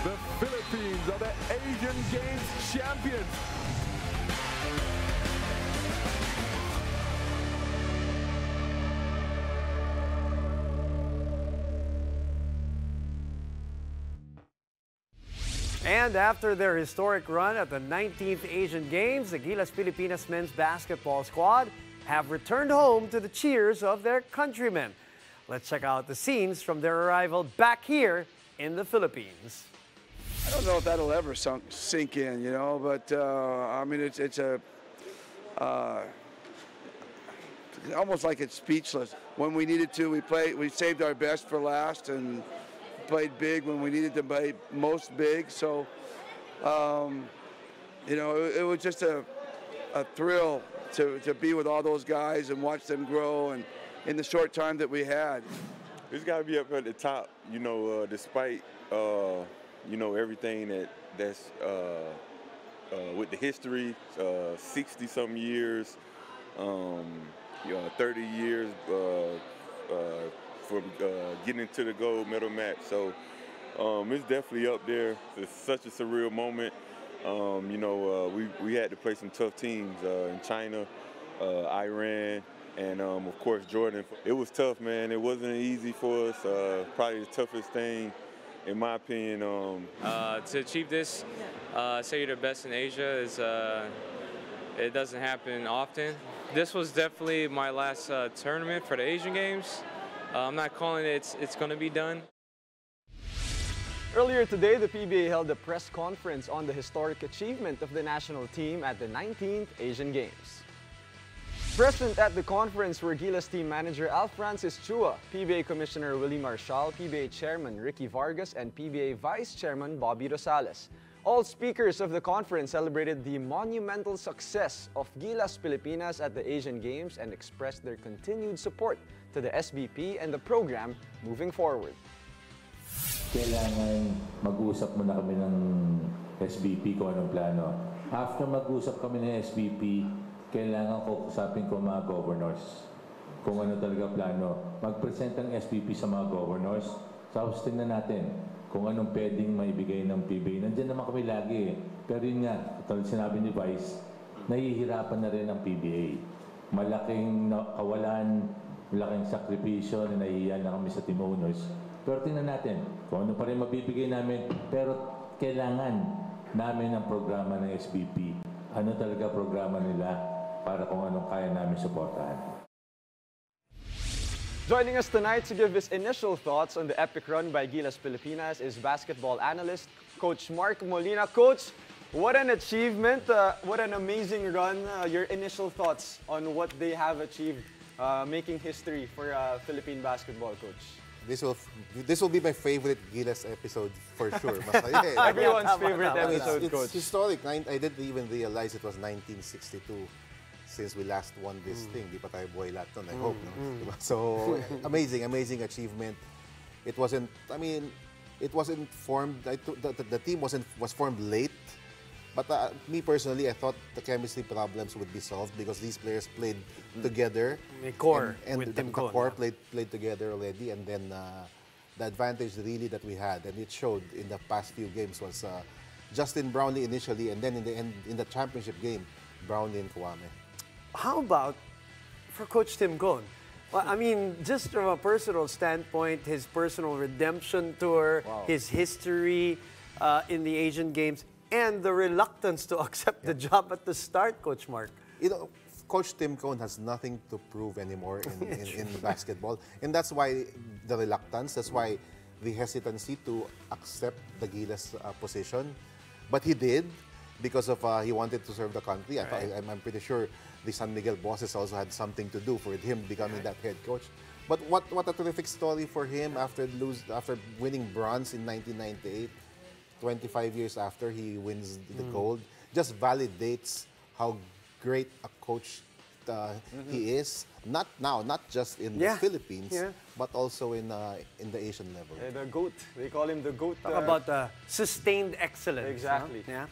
The Philippines are the Asian Games champions. And after their historic run at the 19th Asian Games, the Gilas Pilipinas men's basketball squad have returned home to the cheers of their countrymen. Let's check out the scenes from their arrival back here in the Philippines. I don't know if that'll ever sink in, you know, but I mean, it's almost like it's speechless. When we needed to, we saved our best for last and played big when we needed to play most big. So, you know, it was just a thrill to be with all those guys and watch them grow and in the short time that we had. It's got to be up at the top, you know, despite, you know, everything that's with the history, 60-some years, you know, 30 years from getting into the gold medal match. So it's definitely up there. It's such a surreal moment. You know, we had to play some tough teams in China, Iran, and of course Jordan. It was tough, man. It wasn't easy for us. Probably the toughest thing, in my opinion. To achieve this, say you're the best in Asia, it doesn't happen often. This was definitely my last tournament for the Asian Games. I'm not calling it it's going to be done. Earlier today, the PBA held a press conference on the historic achievement of the national team at the 19th Asian Games. Present at the conference were Gilas team manager Al Francis Chua, PBA Commissioner Willie Marshall, PBA Chairman Ricky Vargas, and PBA Vice Chairman Bobby Rosales. All speakers of the conference celebrated the monumental success of Gilas Pilipinas at the Asian Games and expressed their continued support to the SBP and the program moving forward. Kailangan mag-usap muna kami ng SBP kung anong plano. After mag-usap kami ng SBP, kailangan ko usapin ko mga governors kung ano talaga plano. Mag-present ang SBP sa mga governors. Tapos tingnan natin kung anong pwedeng maibigay ng PBA. Nandiyan naman kami lagi eh. Pero yun nga, tulad sinabi ni Vice, nahihirapan na rin ang PBA. Malaking kawalan, malaking sakripisyo na nahihiyan na kami sa team owners. Pero tingnan natin kung ano pa rin mabibigay namin. Pero kailangan namin ang programa ng SBP. Ano talaga programa nila para kung anong kaya namin suportahan. Joining us tonight to give his initial thoughts on the epic run by Gilas Pilipinas is basketball analyst Coach Mark Molina. Coach, what an achievement, what an amazing run. Your initial thoughts on what they have achieved, making history for Philippine basketball, Coach. This will be my favorite Gilas episode for sure. Everyone's favorite episode, it's Coach. Historic. I didn't even realize it was 1962 since we last won this thing. Di pa tayo buhay lahat nun, I hope. No? So, amazing achievement. It wasn't, I mean, it wasn't formed, the team was formed late. But me personally, I thought the chemistry problems would be solved because these players played together. The core and with the Tim core played together already. And then the advantage really that we had, and it showed in the past few games, was Justin Brownlee initially, and then in the championship game, Brownlee and Kwame. How about for Coach Tim Cone? Well, I mean, just from a personal standpoint, his personal redemption tour, his history in the Asian Games, and the reluctance to accept the job at the start, Coach Mark. You know, Coach Tim Cone has nothing to prove anymore in basketball. And that's why the reluctance, that's why the hesitancy to accept the Gilas position. But he did because of he wanted to serve the country. Right. I'm pretty sure the San Miguel bosses also had something to do for him becoming that head coach. But what a terrific story for him after winning bronze in 1998. 25 years after he wins the gold, just validates how great a coach he is. Not now, not just in the Philippines, but also in the Asian level. The GOAT. They call him the GOAT. Talk about sustained excellence. Exactly. Huh? Yeah.